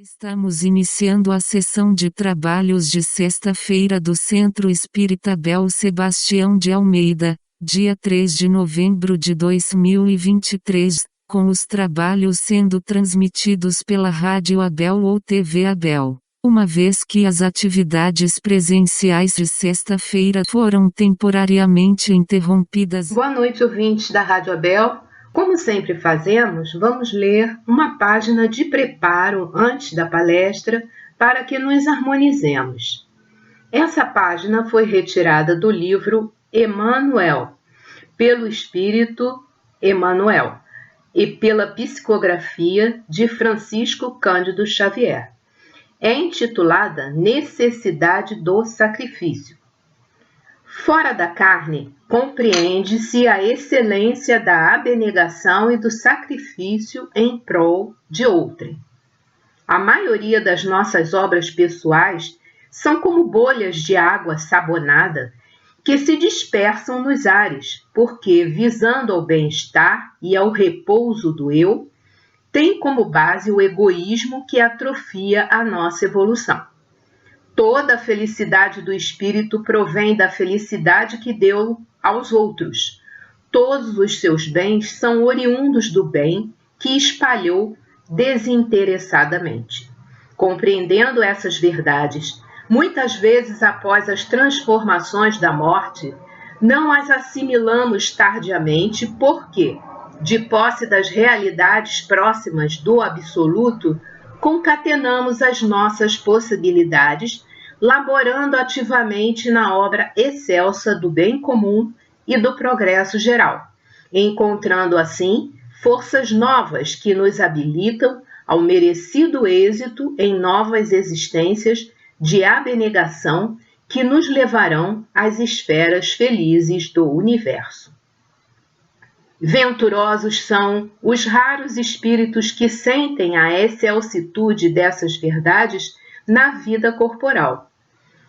Estamos iniciando a sessão de trabalhos de sexta-feira do Centro Espírita Abel Sebastião de Almeida, dia 3 de novembro de 2023, com os trabalhos sendo transmitidos pela Rádio Abel ou TV Abel. Uma vez que as atividades presenciais de sexta-feira foram temporariamente interrompidas. Boa noite, ouvintes da Rádio Abel. Como sempre fazemos, vamos ler uma página de preparo antes da palestra para que nos harmonizemos. Essa página foi retirada do livro Emmanuel, pelo Espírito Emmanuel, e pela psicografia de Francisco Cândido Xavier. É intitulada Necessidade do Sacrifício. Fora da carne, compreende-se a excelência da abnegação e do sacrifício em prol de outrem. A maioria das nossas obras pessoais são como bolhas de água sabonada que se dispersam nos ares, porque, visando ao bem-estar e ao repouso do eu, tem como base o egoísmo que atrofia a nossa evolução. Toda a felicidade do espírito provém da felicidade que deu aos outros. Todos os seus bens são oriundos do bem que espalhou desinteressadamente. Compreendendo essas verdades, muitas vezes após as transformações da morte, não as assimilamos tardiamente porque, de posse das realidades próximas do absoluto, concatenamos as nossas possibilidades, laborando ativamente na obra excelsa do bem comum e do progresso geral, encontrando assim forças novas que nos habilitam ao merecido êxito em novas existências de abnegação que nos levarão às esferas felizes do universo. Venturosos são os raros espíritos que sentem a excelsitude dessas verdades na vida corporal.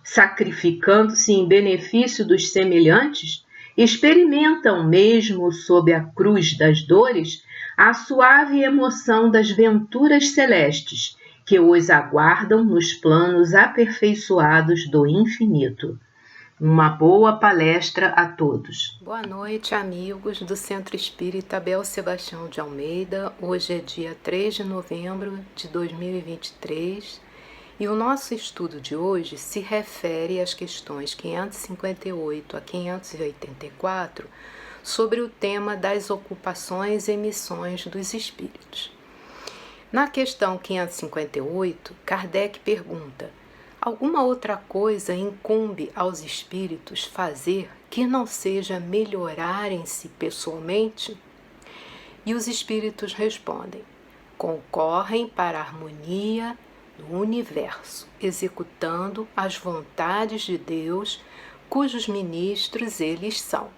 Sacrificando-se em benefício dos semelhantes, experimentam mesmo sob a cruz das dores a suave emoção das venturas celestes que os aguardam nos planos aperfeiçoados do infinito. Uma boa palestra a todos. Boa noite, amigos do Centro Espírita Abel Sebastião de Almeida. Hoje é dia 3 de novembro de 2023 e o nosso estudo de hoje se refere às questões 558 a 584 sobre o tema das ocupações e missões dos espíritos. Na questão 558, Kardec pergunta: alguma outra coisa incumbe aos espíritos fazer que não seja melhorarem-se pessoalmente? E os espíritos respondem: concorrem para a harmonia do universo, executando as vontades de Deus, cujos ministros eles são.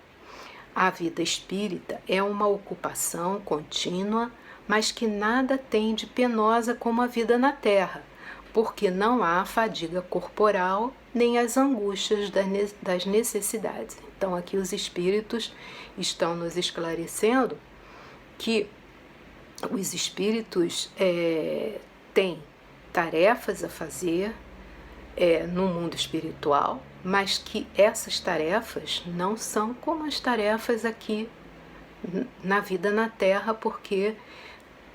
A vida espírita é uma ocupação contínua, mas que nada tem de penosa como a vida na terra, porque não há fadiga corporal nem as angústias das necessidades. Então, aqui os espíritos estão nos esclarecendo que os espíritos têm tarefas a fazer no mundo espiritual, mas que essas tarefas não são como as tarefas aqui na vida na Terra, porque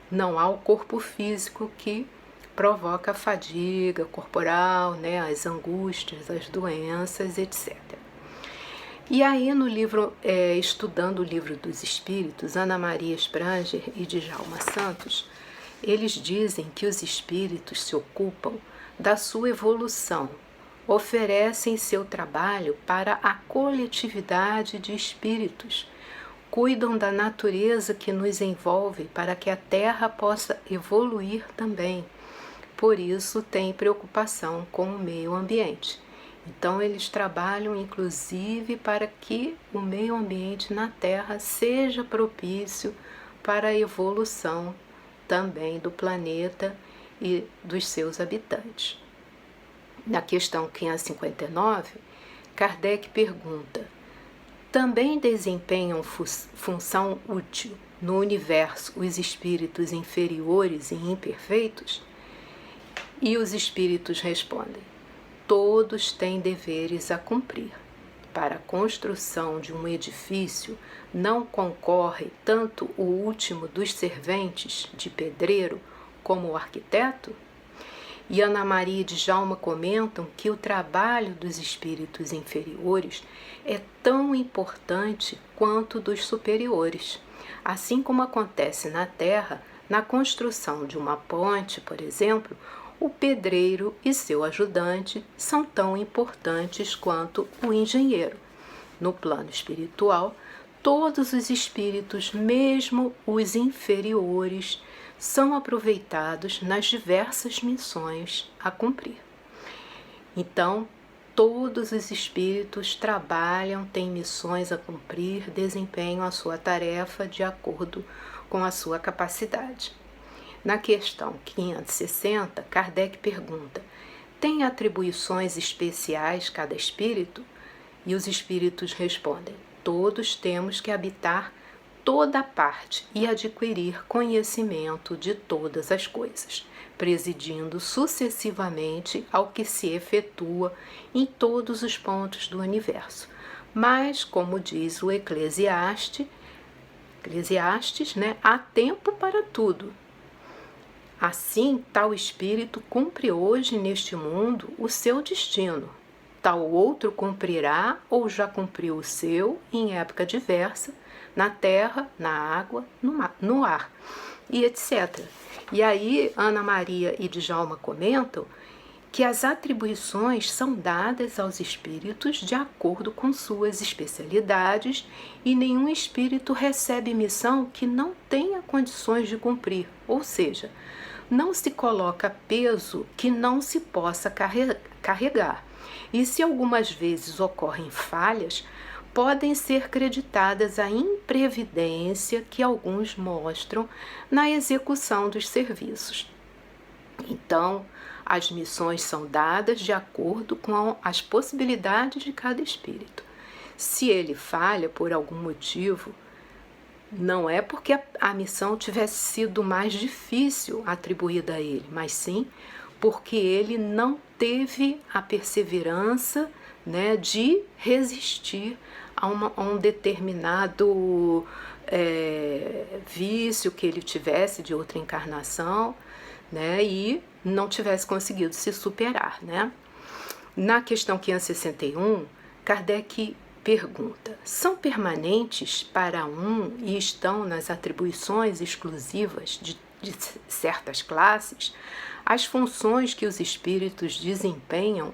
não há o corpo físico que provoca a fadiga corporal, as angústias, as doenças, etc. E aí no livro, estudando o Livro dos Espíritos, Ana Maria Spranger e Djalma Santos, eles dizem que os espíritos se ocupam da sua evolução, oferecem seu trabalho para a coletividade de espíritos, cuidam da natureza que nos envolve para que a Terra possa evoluir também. Por isso, têm preocupação com o meio ambiente. Então, eles trabalham, inclusive, para que o meio ambiente na Terra seja propício para a evolução também do planeta e dos seus habitantes. Na questão 559, Kardec pergunta: também desempenham função útil no universo os espíritos inferiores e imperfeitos? E os espíritos respondem: todos têm deveres a cumprir. Para a construção de um edifício não concorre tanto o último dos serventes de pedreiro como o arquiteto? E Ana Maria e Djalma comentam que o trabalho dos espíritos inferiores é tão importante quanto dos superiores. Assim como acontece na Terra, na construção de uma ponte, por exemplo, o pedreiro e seu ajudante são tão importantes quanto o engenheiro. No plano espiritual, todos os espíritos, mesmo os inferiores, são aproveitados nas diversas missões a cumprir. Então, todos os espíritos trabalham, têm missões a cumprir, desempenham a sua tarefa de acordo com a sua capacidade. Na questão 560, Kardec pergunta: tem atribuições especiais cada espírito? E os espíritos respondem: todos temos que habitar toda parte e adquirir conhecimento de todas as coisas, presidindo sucessivamente ao que se efetua em todos os pontos do universo. Mas, como diz o Eclesiastes, há tempo para tudo. Assim, tal espírito cumpre hoje neste mundo o seu destino. Tal outro cumprirá ou já cumpriu o seu em época diversa, na terra, na água, no ar, e etc. E aí, Ana Maria e Djalma comentam que as atribuições são dadas aos espíritos de acordo com suas especialidades e nenhum espírito recebe missão que não tenha condições de cumprir, ou seja, não se coloca peso que não se possa carregar. E se algumas vezes ocorrem falhas, podem ser creditadas à imprevidência que alguns mostram na execução dos serviços. Então, as missões são dadas de acordo com as possibilidades de cada espírito. Se ele falha por algum motivo, não é porque a missão tivesse sido mais difícil atribuída a ele, mas sim porque ele não teve a perseverança, de resistir a um determinado vício que ele tivesse de outra encarnação, e não tivesse conseguido se superar. Na questão 561, Kardec pergunta: são permanentes para um e estão nas atribuições exclusivas de certas classes as funções que os espíritos desempenham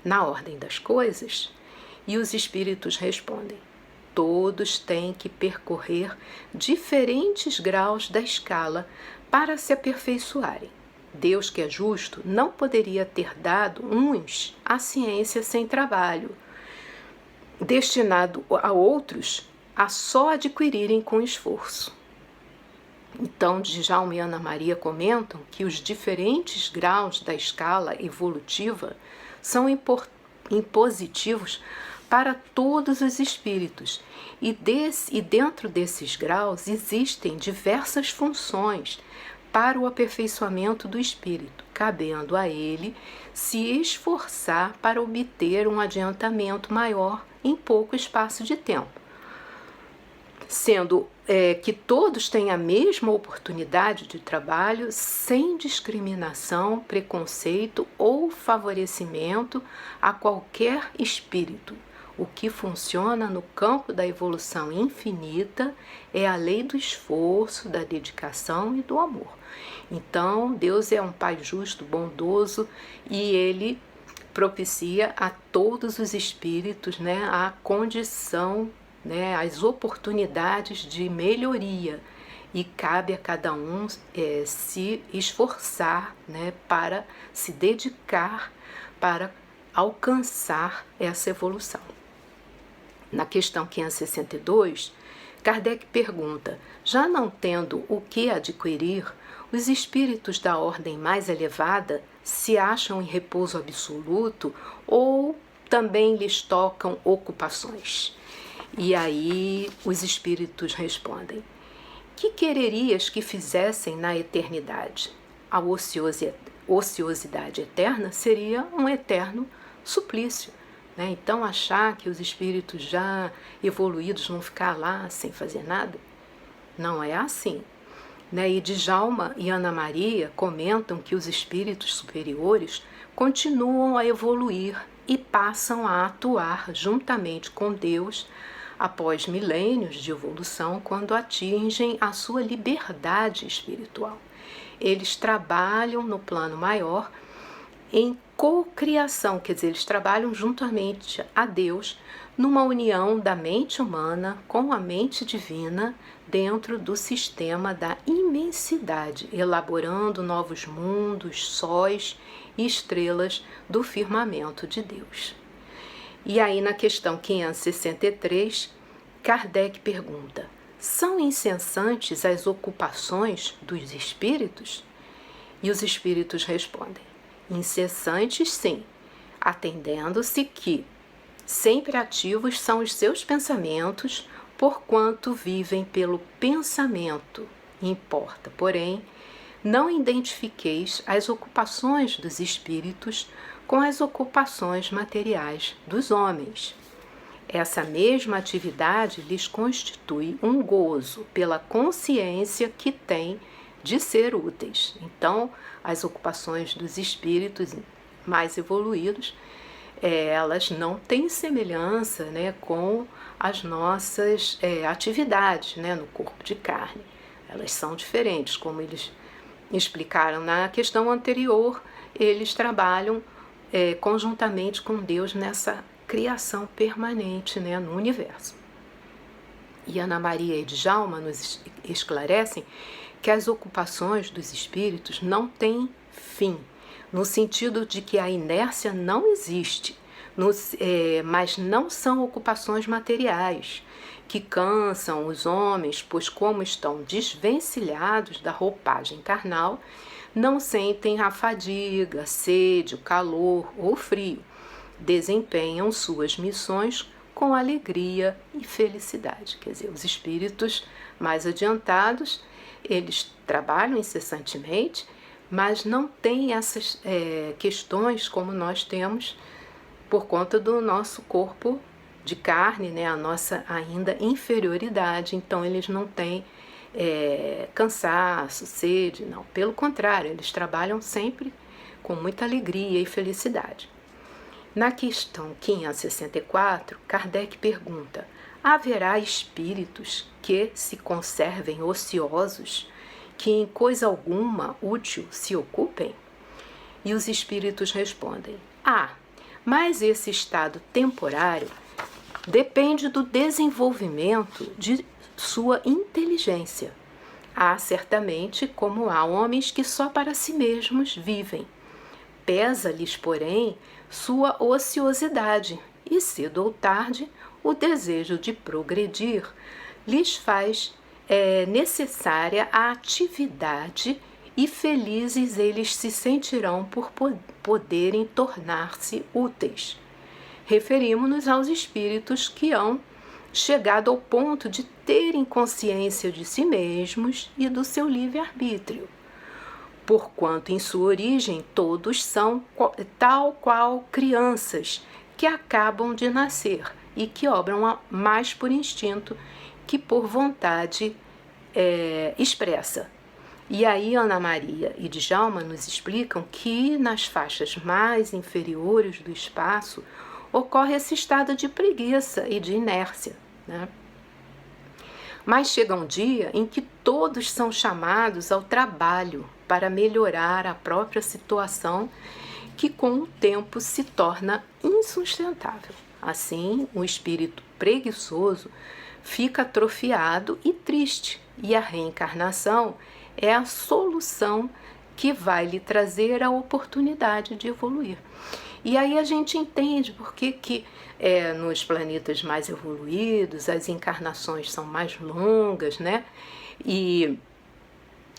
na ordem das coisas? E os espíritos respondem: todos têm que percorrer diferentes graus da escala para se aperfeiçoarem. Deus, que é justo, não poderia ter dado uns a ciência sem trabalho, destinado a outros a só adquirirem com esforço. Então, Djalma e Ana Maria comentam que os diferentes graus da escala evolutiva são impositivos para todos os espíritos, e dentro desses graus existem diversas funções para o aperfeiçoamento do espírito, cabendo a ele se esforçar para obter um adiantamento maior em pouco espaço de tempo, sendo que todos têm a mesma oportunidade de trabalho, sem discriminação, preconceito ou favorecimento a qualquer espírito. O que funciona no campo da evolução infinita é a lei do esforço, da dedicação e do amor. Então, Deus é um Pai justo, bondoso, e Ele propicia a todos os espíritos, a condição, as oportunidades de melhoria, e cabe a cada um se esforçar, para se dedicar para alcançar essa evolução. Na questão 562, Kardec pergunta: já não tendo o que adquirir, os espíritos da ordem mais elevada se acham em repouso absoluto ou também lhes tocam ocupações? E aí os espíritos respondem: que quererias que fizessem na eternidade? a ociosidade eterna seria um eterno suplício, né? Então, achar que os espíritos já evoluídos vão ficar lá sem fazer nada, não é assim, né? E Djalma e Ana Maria comentam que os espíritos superiores continuam a evoluir e passam a atuar juntamente com Deus após milênios de evolução, quando atingem a sua liberdade espiritual. Eles trabalham no plano maior em cocriação, quer dizer, eles trabalham juntamente a Deus numa união da mente humana com a mente divina dentro do sistema da imensidade, elaborando novos mundos, sóis e estrelas do firmamento de Deus. E aí, na questão 563, Kardec pergunta: são incessantes as ocupações dos espíritos? E os espíritos respondem: incessantes, sim, atendendo-se que sempre ativos são os seus pensamentos, porquanto vivem pelo pensamento. Importa, porém, não identifiqueis as ocupações dos espíritos com as ocupações materiais dos homens. Essa mesma atividade lhes constitui um gozo pela consciência que têm de ser úteis. Então, as ocupações dos espíritos mais evoluídos, elas não têm semelhança, né, com as nossas atividades, né, no corpo de carne. Elas são diferentes, como eles explicaram na questão anterior. Eles trabalham conjuntamente com Deus nessa criação permanente, né, no universo. E Ana Maria e Djalma nos esclarecem que as ocupações dos espíritos não têm fim, no sentido de que a inércia não existe, mas não são ocupações materiais, que cansam os homens, pois como estão desvencilhados da roupagem carnal, não sentem a fadiga, a sede, o calor ou o frio. Desempenham suas missões com alegria e felicidade. Quer dizer, os espíritos mais adiantados, eles trabalham incessantemente, mas não têm essas questões como nós temos por conta do nosso corpo de carne, né? A nossa ainda inferioridade. Então, eles não têm cansaço, sede, não. Pelo contrário, eles trabalham sempre com muita alegria e felicidade. Na questão 564, Kardec pergunta: haverá espíritos que se conservem ociosos, que em coisa alguma útil se ocupem? E os espíritos respondem: mas esse estado temporário depende do desenvolvimento de sua inteligência. Há certamente como há homens que só para si mesmos vivem. Pesa-lhes, porém, sua ociosidade, e cedo ou tarde o desejo de progredir lhes faz necessária a atividade, e felizes eles se sentirão por poderem tornar-se úteis. Referimos-nos aos espíritos que hão chegado ao ponto de terem consciência de si mesmos e do seu livre-arbítrio, porquanto em sua origem todos são tal qual crianças que acabam de nascer e que obram mais por instinto que por vontade expressa. E aí Ana Maria e Djalma nos explicam que nas faixas mais inferiores do espaço ocorre esse estado de preguiça e de inércia, né? Mas chega um dia em que todos são chamados ao trabalho para melhorar a própria situação, que com o tempo se torna insustentável. Assim, o espírito preguiçoso fica atrofiado e triste, e a reencarnação é a solução que vai lhe trazer a oportunidade de evoluir. E aí a gente entende por que nos planetas mais evoluídos as encarnações são mais longas, né? E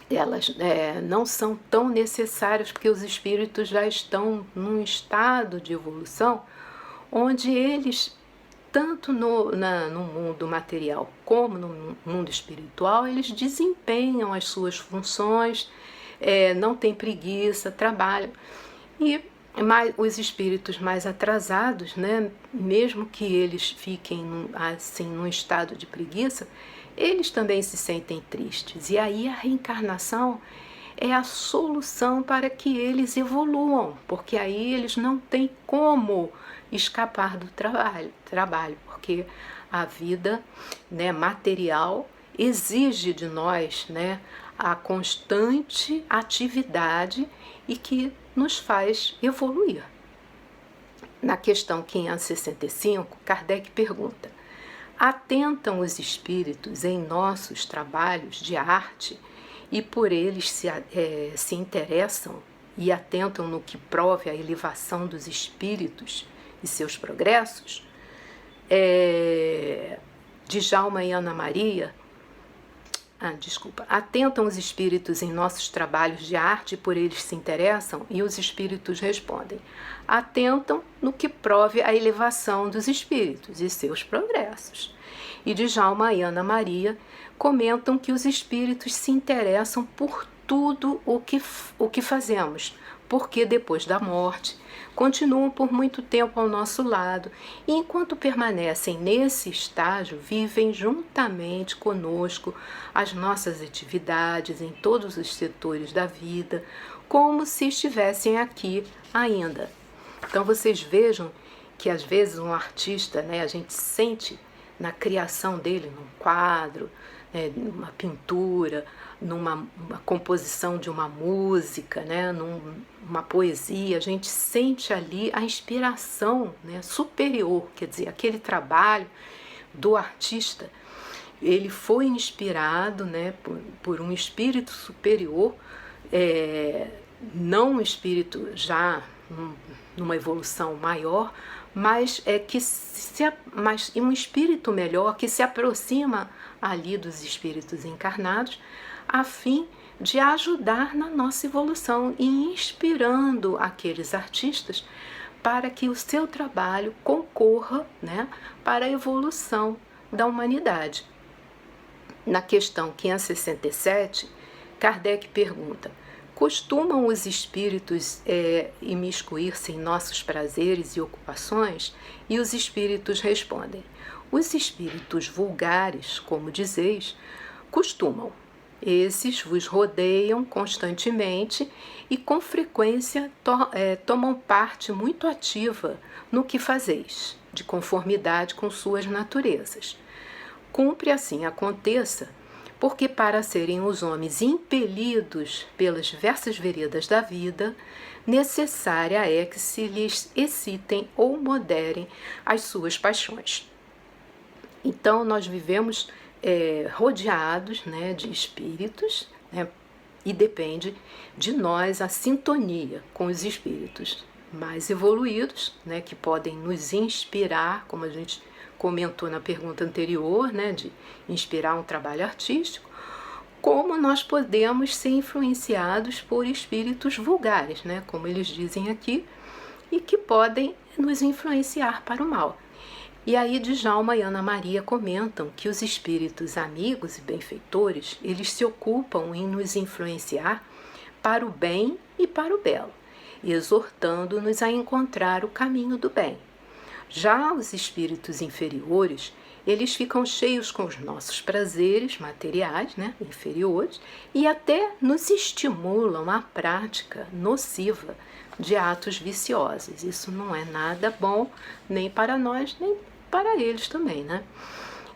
elas não são tão necessárias, porque os espíritos já estão num estado de evolução onde eles, tanto no mundo material como no mundo espiritual, eles desempenham as suas funções não têm preguiça, trabalham. E os espíritos mais atrasados, né, mesmo que eles fiquem assim num estado de preguiça, eles também se sentem tristes. E aí a reencarnação é a solução para que eles evoluam, porque aí eles não têm como escapar do trabalho, porque a vida, né, material exige de nós, né, a constante atividade e que nos faz evoluir. Na questão 565, Kardec pergunta: atentam os espíritos em nossos trabalhos de arte e por eles se interessam e atentam no que prove a elevação dos espíritos e seus progressos? Djalma e Ana Maria, atentam os espíritos em nossos trabalhos de arte e por eles se interessam? E os espíritos respondem: atentam no que prove a elevação dos espíritos e seus progressos. E Djalma e Ana Maria comentam que os espíritos se interessam por tudo o que fazemos, porque depois da morte continuam por muito tempo ao nosso lado e, enquanto permanecem nesse estágio, vivem juntamente conosco as nossas atividades em todos os setores da vida, como se estivessem aqui ainda. Então vocês vejam que às vezes um artista, né, a gente sente na criação dele, num quadro, numa pintura, numa composição de uma música, né, numa poesia, a gente sente ali a inspiração, né, superior, quer dizer, aquele trabalho do artista, ele foi inspirado, né, por um espírito superior, não um espírito já numa evolução maior, mas um espírito melhor que se aproxima ali dos espíritos encarnados, a fim de ajudar na nossa evolução e inspirando aqueles artistas para que o seu trabalho concorra, né, para a evolução da humanidade. Na questão 567, Kardec pergunta: costumam os espíritos imiscuir-se em nossos prazeres e ocupações? E os espíritos respondem: os espíritos vulgares, como dizeis, costumam. Esses vos rodeiam constantemente e com frequência tomam parte muito ativa no que fazeis, de conformidade com suas naturezas. Cumpre assim aconteça, porque para serem os homens impelidos pelas diversas veredas da vida, necessária é que se lhes excitem ou moderem as suas paixões. Então nós vivemos rodeados, né, de espíritos, né, e depende de nós a sintonia com os espíritos mais evoluídos, né, que podem nos inspirar, como a gente comentou na pergunta anterior, né, de inspirar um trabalho artístico, como nós podemos ser influenciados por espíritos vulgares, né, como eles dizem aqui, e que podem nos influenciar para o mal. E aí Djalma e Ana Maria comentam que os espíritos amigos e benfeitores, eles se ocupam em nos influenciar para o bem e para o belo, exortando-nos a encontrar o caminho do bem. Já os espíritos inferiores, eles ficam cheios com os nossos prazeres materiais, né, inferiores, e até nos estimulam à prática nociva de atos viciosos. Isso não é nada bom, nem para nós, nem para eles também, né?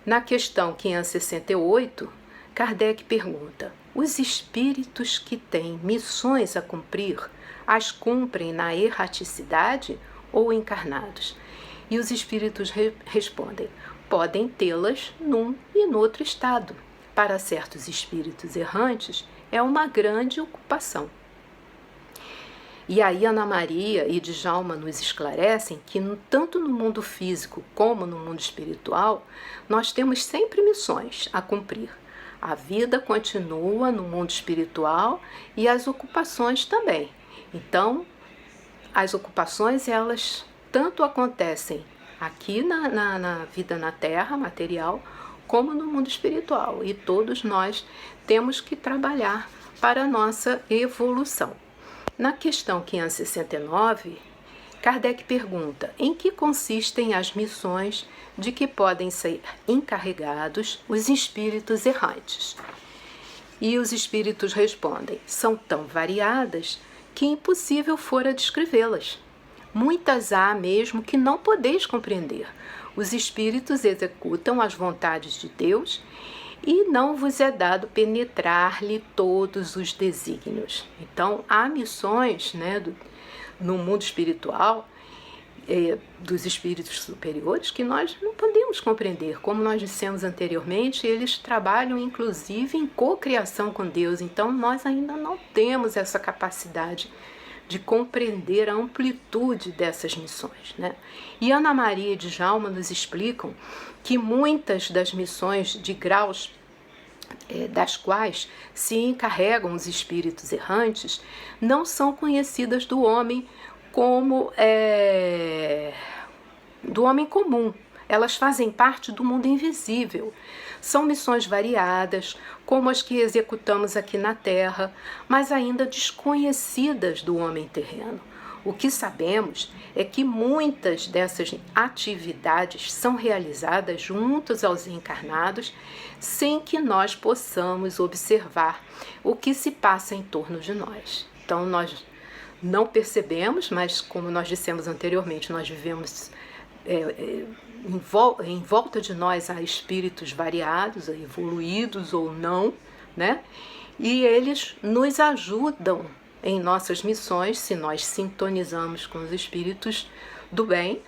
Na questão 568, Kardec pergunta: os espíritos que têm missões a cumprir, as cumprem na erraticidade ou encarnados? E os espíritos respondem: podem tê-las num e no outro estado. Para certos espíritos errantes, é uma grande ocupação. E aí Ana Maria e Djalma nos esclarecem que tanto no mundo físico como no mundo espiritual, nós temos sempre missões a cumprir. A vida continua no mundo espiritual e as ocupações também. Então, as ocupações, elas tanto acontecem aqui na vida na Terra, material, como no mundo espiritual. E todos nós temos que trabalhar para a nossa evolução. Na questão 569, Kardec pergunta: em que consistem as missões de que podem ser encarregados os espíritos errantes? E os espíritos respondem: são tão variadas que impossível fora descrevê-las. Muitas há mesmo que não podeis compreender. Os espíritos executam as vontades de Deus e não vos é dado penetrar-lhe todos os desígnios. Então, há missões, no mundo espiritual, dos espíritos superiores, que nós não podemos compreender. Como nós dissemos anteriormente, eles trabalham inclusive em cocriação com Deus, então nós ainda não temos essa capacidade de compreender a amplitude dessas missões, E Ana Maria e Djalma nos explicam que muitas das missões de graus das quais se encarregam os espíritos errantes não são conhecidas do homem como do homem comum. Elas fazem parte do mundo invisível. São missões variadas, como as que executamos aqui na Terra, mas ainda desconhecidas do homem terreno. O que sabemos é que muitas dessas atividades são realizadas juntos aos encarnados, sem que nós possamos observar o que se passa em torno de nós. Então, nós não percebemos, mas como nós dissemos anteriormente, nós vivemos em volta de nós há espíritos variados, evoluídos ou não, E eles nos ajudam em nossas missões, se nós sintonizamos com os espíritos do bem,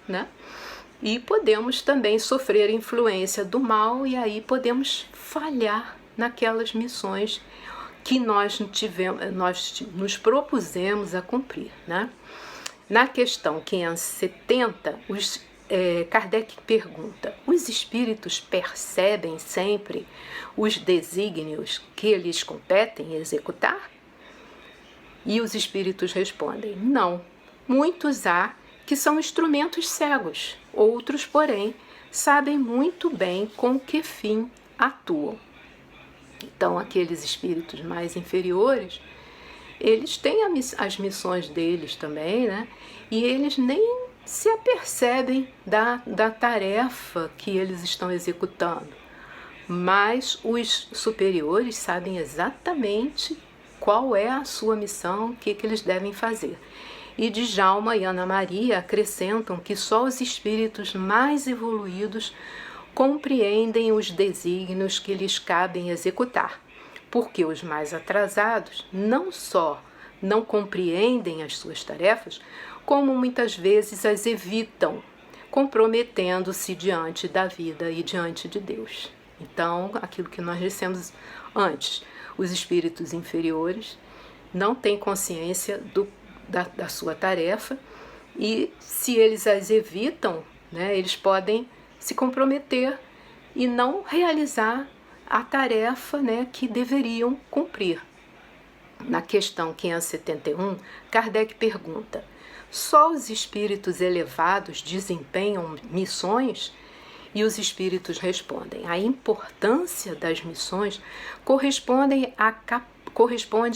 E podemos também sofrer influência do mal e aí podemos falhar naquelas missões que nós nos propusemos a cumprir, Na questão 570, Kardec pergunta: os espíritos percebem sempre os desígnios que lhes competem executar? E os espíritos respondem: não. Muitos há que são instrumentos cegos, outros, porém, sabem muito bem com que fim atuam. Então, aqueles espíritos mais inferiores, eles têm as missões deles também, E eles nem se apercebem da tarefa que eles estão executando. Mas os superiores sabem exatamente qual é a sua missão, o que eles devem fazer. E Djalma e Ana Maria acrescentam que só os espíritos mais evoluídos compreendem os desígnios que lhes cabem executar, porque os mais atrasados não só não compreendem as suas tarefas, como muitas vezes as evitam, comprometendo-se diante da vida e diante de Deus. Então, aquilo que nós dissemos antes, os espíritos inferiores não têm consciência da sua tarefa e, se eles as evitam, eles podem se comprometer e não realizar a tarefa que deveriam cumprir. Na questão 571, Kardec pergunta: só os espíritos elevados desempenham missões? E os espíritos respondem: a importância das missões corresponde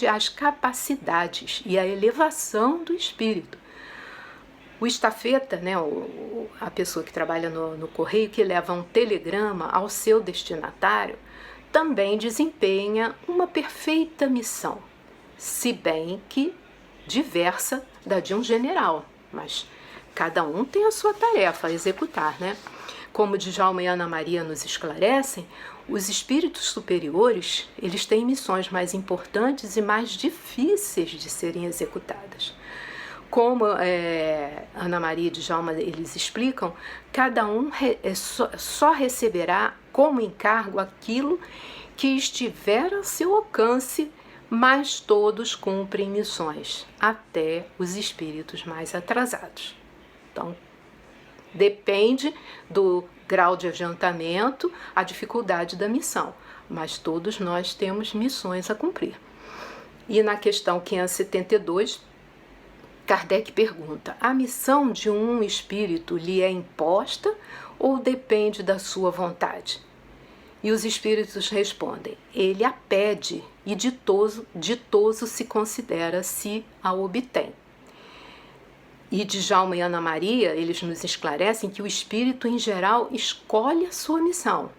às capacidades e à elevação do espírito. O estafeta, a pessoa que trabalha no correio, que leva um telegrama ao seu destinatário, também desempenha uma perfeita missão, se bem que diversa da de um general, mas cada um tem a sua tarefa a executar, Como Djalma e Ana Maria nos esclarecem, os espíritos superiores, eles têm missões mais importantes e mais difíceis de serem executadas. Como Ana Maria e Djalma eles explicam, cada um só receberá como encargo aquilo que estiver ao seu alcance, mas todos cumprem missões, até os espíritos mais atrasados. Então, depende do grau de adiantamento, a dificuldade da missão, mas todos nós temos missões a cumprir. E na questão 572, Kardec pergunta: a missão de um espírito lhe é imposta ou depende da sua vontade? E os espíritos respondem: ele a pede e ditoso se considera se a obtém. E Djalma e Ana Maria, eles nos esclarecem que o espírito, em geral, escolhe a sua missão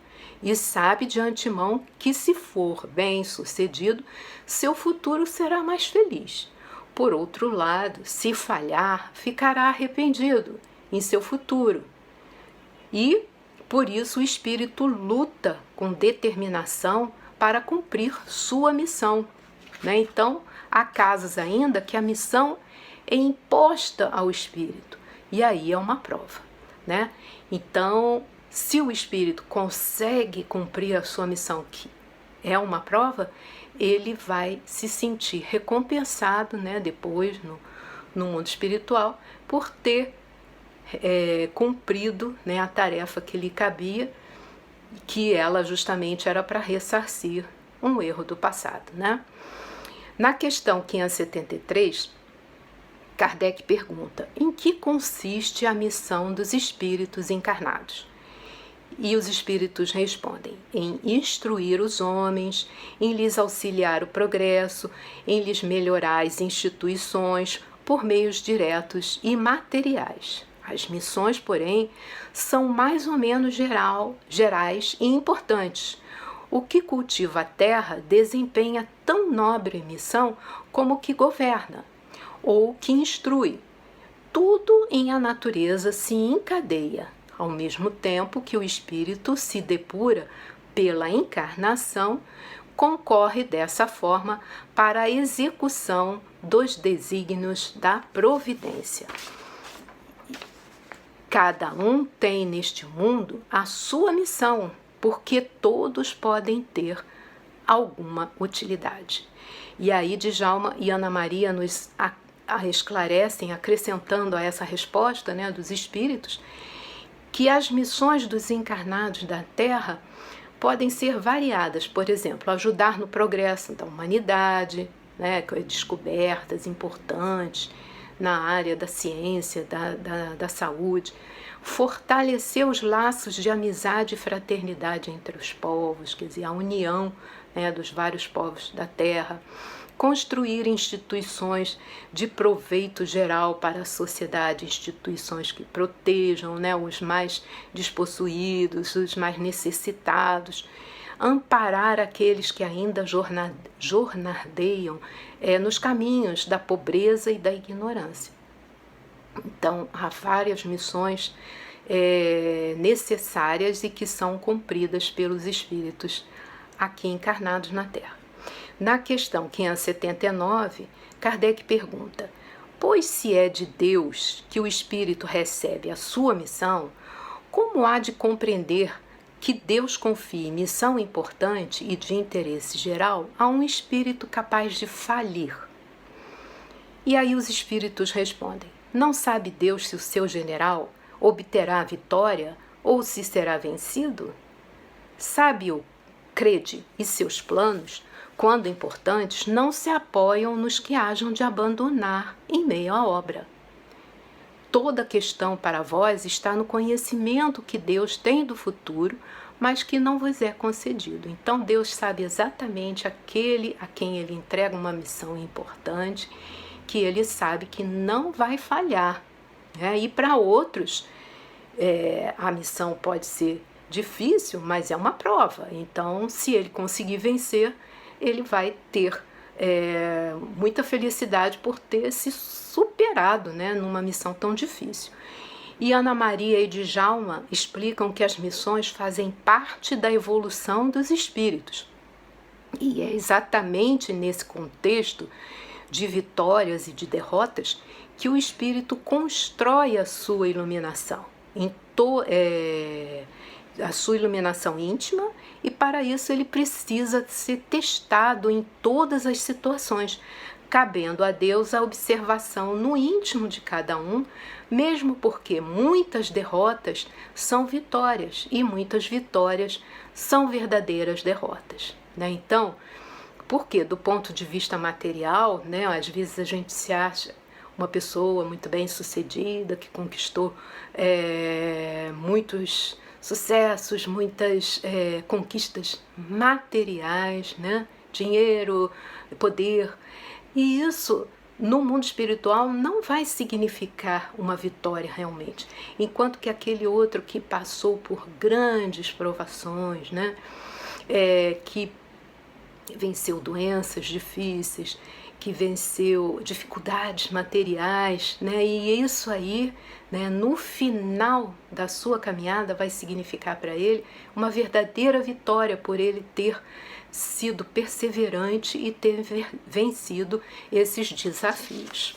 e sabe de antemão que, se for bem-sucedido, seu futuro será mais feliz. Por outro lado, se falhar, ficará arrependido em seu futuro. E, por isso, o espírito luta com determinação para cumprir sua missão, né? Então, há casos ainda que a missão é imposta ao espírito, e aí é uma prova, né? Então, se o espírito consegue cumprir a sua missão, que é uma prova, ele vai se sentir recompensado, né, depois no mundo espiritual, por ter cumprido, né, a tarefa que lhe cabia, que ela justamente era para ressarcir um erro do passado, né? Na questão 573, Kardec pergunta: em que consiste a missão dos espíritos encarnados? E os espíritos respondem: em instruir os homens, em lhes auxiliar o progresso, em lhes melhorar as instituições por meios diretos e materiais. As missões, porém, são mais ou menos gerais e importantes. O que cultiva a terra desempenha tão nobre missão como o que governa, ou que instrui. Tudo em a natureza se encadeia, ao mesmo tempo que o espírito se depura pela encarnação, concorre dessa forma para a execução dos desígnios da providência. Cada um tem neste mundo a sua missão, porque todos podem ter alguma utilidade. E aí Djalma e Ana Maria nos esclarecem, acrescentando a essa resposta, né, dos espíritos, que as missões dos encarnados da Terra podem ser variadas. Por exemplo, ajudar no progresso da humanidade, né, descobertas importantes na área da ciência, da saúde, fortalecer os laços de amizade e fraternidade entre os povos, quer dizer, a união, né, dos vários povos da Terra, construir instituições de proveito geral para a sociedade, instituições que protejam, né, os mais despossuídos, os mais necessitados, amparar aqueles que ainda jornadeiam nos caminhos da pobreza e da ignorância. Então, há várias missões necessárias e que são cumpridas pelos espíritos aqui encarnados na Terra. Na questão 579, Kardec pergunta: pois se é de Deus que o espírito recebe a sua missão, como há de compreender que Deus confie missão importante e de interesse geral a um espírito capaz de falir? E aí os espíritos respondem: não sabe Deus se o seu general obterá a vitória ou se será vencido? Sabe-o, crede, e seus planos, quando importantes, não se apoiam nos que hajam de abandonar em meio à obra. Toda questão para vós está no conhecimento que Deus tem do futuro, mas que não vos é concedido. Então Deus sabe exatamente aquele a quem Ele entrega uma missão importante, que Ele sabe que não vai falhar, né? E para outros, a missão pode ser difícil, mas é uma prova. Então, se ele conseguir vencer, ele vai ter muita felicidade por ter se superado, né, numa missão tão difícil. E Ana Maria e Djalma explicam que as missões fazem parte da evolução dos espíritos. E é exatamente nesse contexto de vitórias e de derrotas que o espírito constrói a sua iluminação, a sua iluminação íntima, e para isso ele precisa ser testado em todas as situações, cabendo a Deus a observação no íntimo de cada um, mesmo porque muitas derrotas são vitórias e muitas vitórias são verdadeiras derrotas, né? Então, porque do ponto de vista material, né, às vezes a gente se acha uma pessoa muito bem sucedida, que conquistou muitos sucessos, muitas conquistas materiais, né, dinheiro, poder. E isso, no mundo espiritual, não vai significar uma vitória realmente. Enquanto que aquele outro que passou por grandes provações, né? Que venceu doenças difíceis, que venceu dificuldades materiais, né? E isso aí, né, no final da sua caminhada vai significar para ele uma verdadeira vitória por ele ter sido perseverante e ter vencido esses desafios.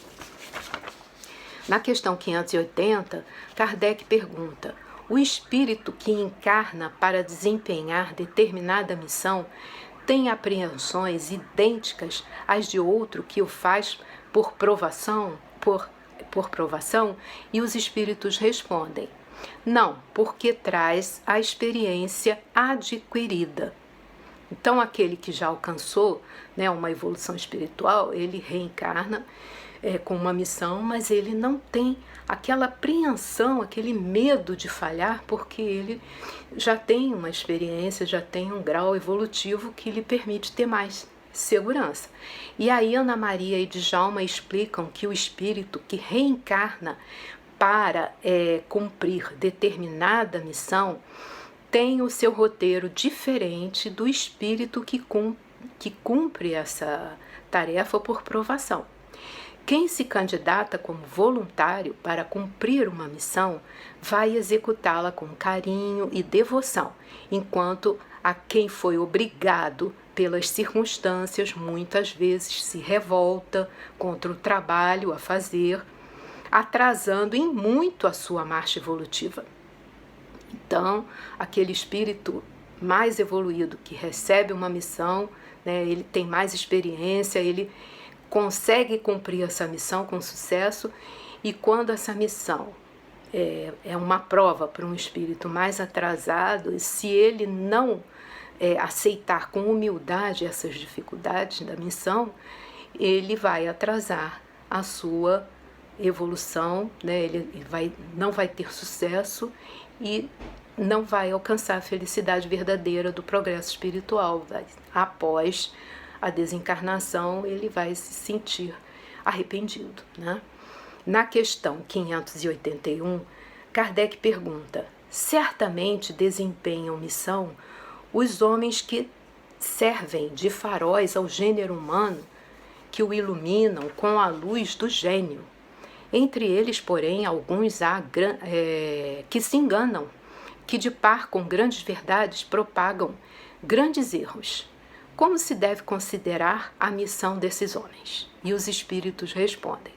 Na questão 580, Kardec pergunta: o espírito que encarna para desempenhar determinada missão tem apreensões idênticas às de outro que o faz por provação? E os espíritos respondem: não, porque traz a experiência adquirida. Então, aquele que já alcançou, né, uma evolução espiritual, ele reencarna com uma missão, mas ele não tem aquela apreensão, aquele medo de falhar, porque ele já tem uma experiência, já tem um grau evolutivo que lhe permite ter mais segurança. E aí Ana Maria e Djalma explicam que o espírito que reencarna para cumprir determinada missão tem o seu roteiro diferente do espírito que cumpre essa tarefa por provação. Quem se candidata como voluntário para cumprir uma missão vai executá-la com carinho e devoção, enquanto a quem foi obrigado pelas circunstâncias muitas vezes se revolta contra o trabalho a fazer, atrasando em muito a sua marcha evolutiva. Então, aquele espírito mais evoluído que recebe uma missão, né, ele tem mais experiência, ele consegue cumprir essa missão com sucesso, e quando essa missão é uma prova para um espírito mais atrasado, se ele não aceitar com humildade essas dificuldades da missão, ele vai atrasar a sua evolução, né? Ele não vai ter sucesso e não vai alcançar a felicidade verdadeira do progresso espiritual. Após a desencarnação, ele vai se sentir arrependido, né? Na questão 581, Kardec pergunta: certamente desempenham missão os homens que servem de faróis ao gênero humano, que o iluminam com a luz do gênio. Entre eles, porém, alguns há que se enganam, que de par com grandes verdades propagam grandes erros. Como se deve considerar a missão desses homens? E os espíritos respondem: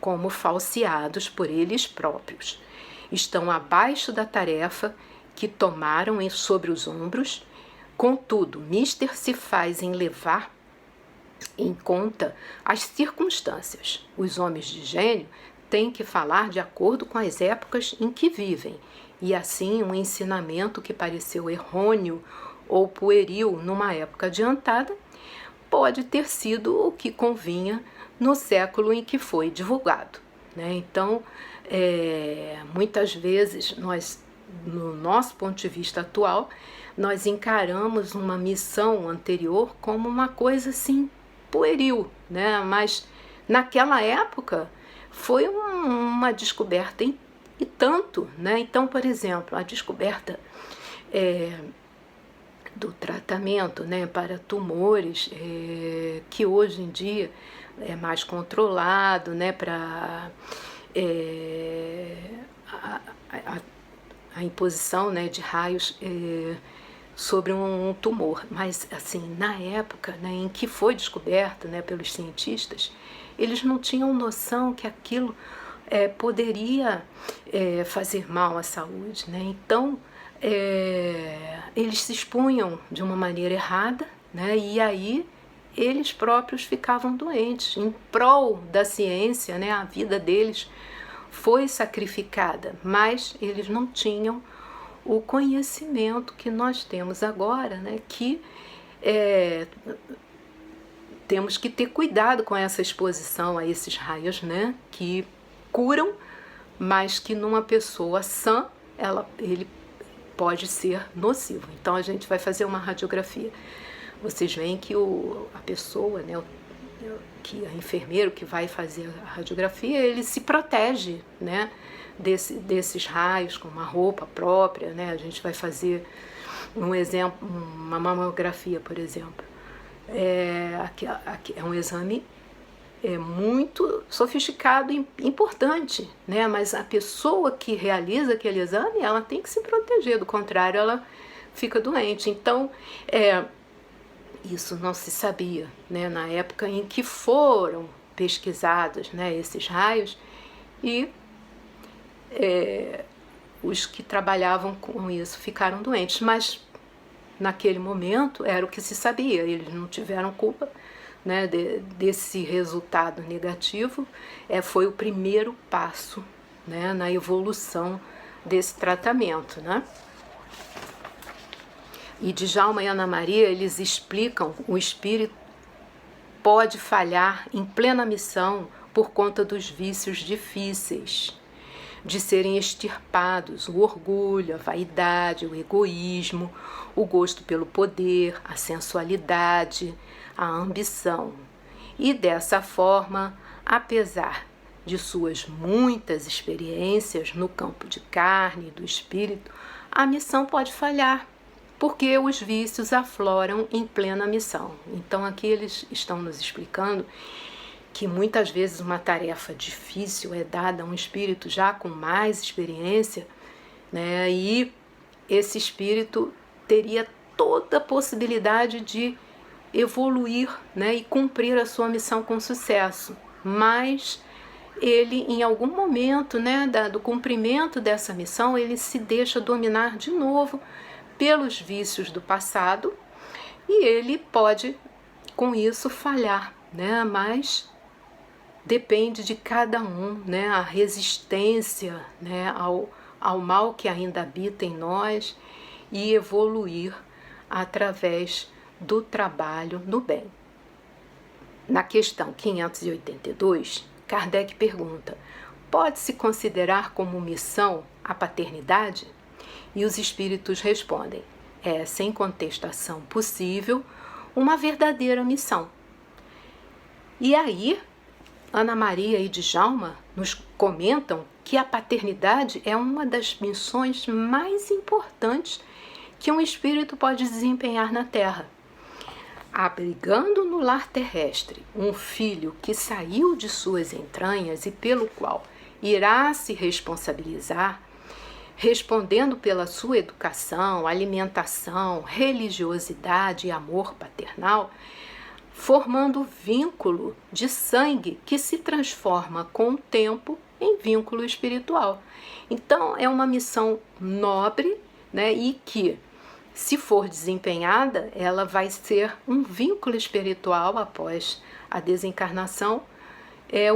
como falseados por eles próprios. Estão abaixo da tarefa que tomaram sobre os ombros, contudo, mister se faz em levar em conta as circunstâncias. Os homens de gênio têm que falar de acordo com as épocas em que vivem, e assim um ensinamento que pareceu errôneo ou pueril numa época adiantada pode ter sido o que convinha no século em que foi divulgado, né? Então, muitas vezes nós, no nosso ponto de vista atual, nós encaramos uma missão anterior como uma coisa assim pueril, né? Mas naquela época foi uma descoberta e tanto, né? Então, por exemplo, a descoberta do tratamento, né, para tumores, que hoje em dia é mais controlado, né, para a imposição, né, de raios sobre um tumor. Mas, assim, na época, né, em que foi descoberto, né, pelos cientistas, eles não tinham noção que aquilo poderia fazer mal à saúde, né? Então, eles se expunham de uma maneira errada, né? E aí eles próprios ficavam doentes. Em prol da ciência, né? A vida deles foi sacrificada, mas eles não tinham o conhecimento que nós temos agora, né? Que temos que ter cuidado com essa exposição a esses raios, né? Que curam, mas que numa pessoa sã ele pode ser nocivo. Então a gente vai fazer uma radiografia. vocês veem que a pessoa, né, que a enfermeiro que vai fazer a radiografia, ele se protege, né, desses raios com uma roupa própria, né? A gente vai fazer um exemplo, uma mamografia, por exemplo. Aqui é um exame muito sofisticado e importante, né? Mas a pessoa que realiza aquele exame, ela tem que se proteger, do contrário ela fica doente. Então, isso não se sabia, né? Na época em que foram pesquisados, né, esses raios, e os que trabalhavam com isso ficaram doentes, mas naquele momento era o que se sabia, eles não tiveram culpa, né, desse resultado negativo. Foi o primeiro passo, né, na evolução desse tratamento, né? E Djalma e Ana Maria, eles explicam: o espírito pode falhar em plena missão por conta dos vícios difíceis de serem extirpados: o orgulho, a vaidade, o egoísmo, o gosto pelo poder, a sensualidade, a ambição. E dessa forma, apesar de suas muitas experiências no campo de carne e do espírito, a missão pode falhar, porque os vícios afloram em plena missão. Então aqui eles estão nos explicando que muitas vezes uma tarefa difícil é dada a um espírito já com mais experiência, né? E esse espírito teria toda a possibilidade de evoluir, né, e cumprir a sua missão com sucesso. Mas ele, em algum momento, né, do cumprimento dessa missão, ele se deixa dominar de novo pelos vícios do passado e ele pode, com isso, falhar, né? Mas depende de cada um, né, a resistência, né, ao mal que ainda habita em nós e evoluir através do trabalho no bem. Na questão 582, Kardec pergunta: pode-se considerar como missão a paternidade? E os espíritos respondem: é, sem contestação possível, uma verdadeira missão. E aí, Ana Maria e Djalma nos comentam que a paternidade é uma das missões mais importantes que um espírito pode desempenhar na Terra. Abrigando no lar terrestre um filho que saiu de suas entranhas e pelo qual irá se responsabilizar, respondendo pela sua educação, alimentação, religiosidade e amor paternal, formando vínculo de sangue que se transforma com o tempo em vínculo espiritual. Então é uma missão nobre, né, e que, se for desempenhada, ela vai ser um vínculo espiritual após a desencarnação,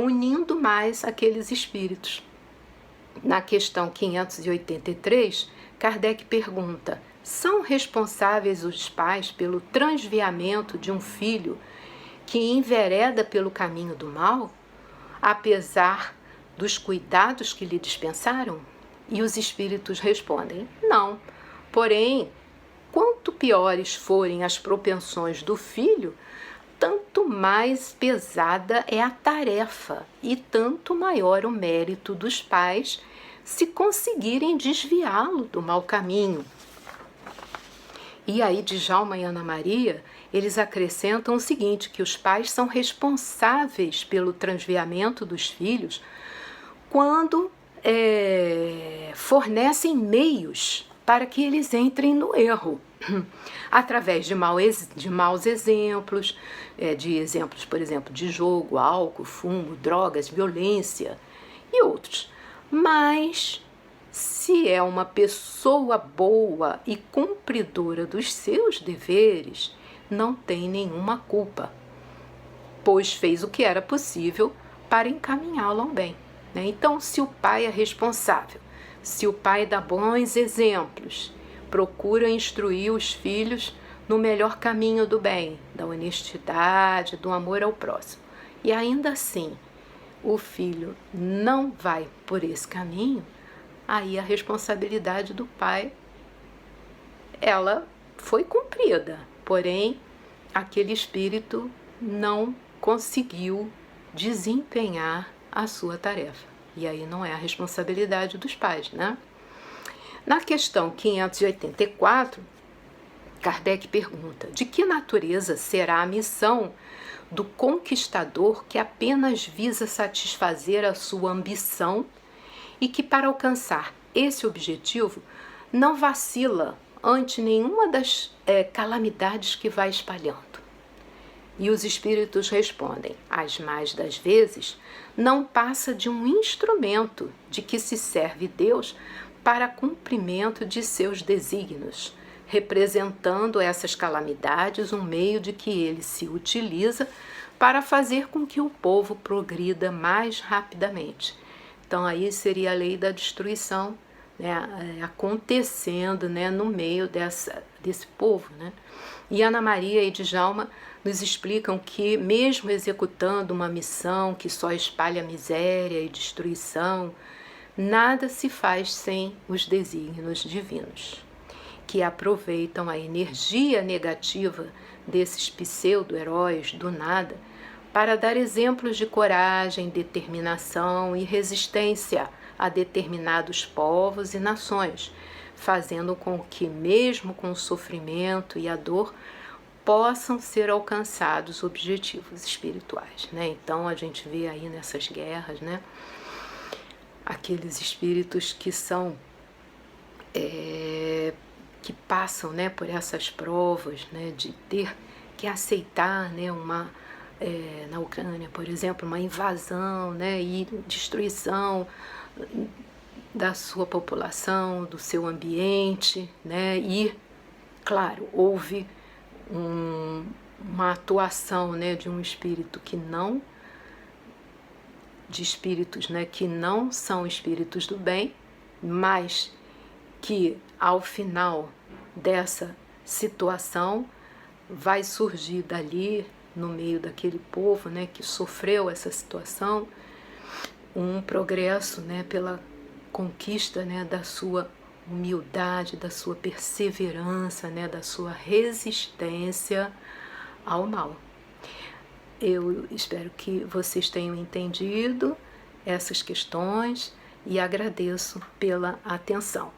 unindo mais aqueles espíritos. Na questão 583, Kardec pergunta: são responsáveis os pais pelo transviamento de um filho que envereda pelo caminho do mal, apesar dos cuidados que lhe dispensaram? E os espíritos respondem: não. Porém, quanto piores forem as propensões do filho, tanto mais pesada é a tarefa e tanto maior o mérito dos pais se conseguirem desviá-lo do mau caminho. E aí, Djalma e Ana Maria, eles acrescentam o seguinte, que os pais são responsáveis pelo transviamento dos filhos quando fornecem meios para que eles entrem no erro, através de maus exemplos, de exemplos, por exemplo, de jogo, álcool, fumo, drogas, violência e outros. Mas, se é uma pessoa boa e cumpridora dos seus deveres, não tem nenhuma culpa, pois fez o que era possível para encaminhá-lo ao bem, né? Então, se o pai é responsável, se o pai dá bons exemplos, procura instruir os filhos no melhor caminho do bem, da honestidade, do amor ao próximo, e ainda assim o filho não vai por esse caminho, aí a responsabilidade do pai, ela foi cumprida, porém aquele espírito não conseguiu desempenhar a sua tarefa. E aí não é a responsabilidade dos pais, né? Na questão 584, Kardec pergunta: de que natureza será a missão do conquistador que apenas visa satisfazer a sua ambição e que, para alcançar esse objetivo, não vacila ante nenhuma das calamidades que vai espalhando? E os espíritos respondem: as mais das vezes, não passa de um instrumento de que se serve Deus para cumprimento de seus desígnios, representando essas calamidades um meio de que ele se utiliza para fazer com que o povo progrida mais rapidamente. Então aí seria a lei da destruição, né, acontecendo, né, no meio desse povo, né? E Ana Maria e Djalma nos explicam que, mesmo executando uma missão que só espalha miséria e destruição, nada se faz sem os desígnios divinos, que aproveitam a energia negativa desses pseudo-heróis do nada para dar exemplos de coragem, determinação e resistência a determinados povos e nações, fazendo com que, mesmo com o sofrimento e a dor, possam ser alcançados objetivos espirituais, né? Então a gente vê aí nessas guerras, né, aqueles espíritos que são que passam, né, por essas provas, né, de ter que aceitar, né, na Ucrânia, por exemplo, uma invasão, né, e destruição da sua população, do seu ambiente, né, e, claro, houve uma atuação, né, de um espírito de espíritos, né, que não são espíritos do bem, mas que ao final dessa situação vai surgir dali, no meio daquele povo, né, que sofreu essa situação, um progresso, né, pela conquista, né, da sua humildade, da sua perseverança, né, da sua resistência ao mal. Eu espero que vocês tenham entendido essas questões e agradeço pela atenção.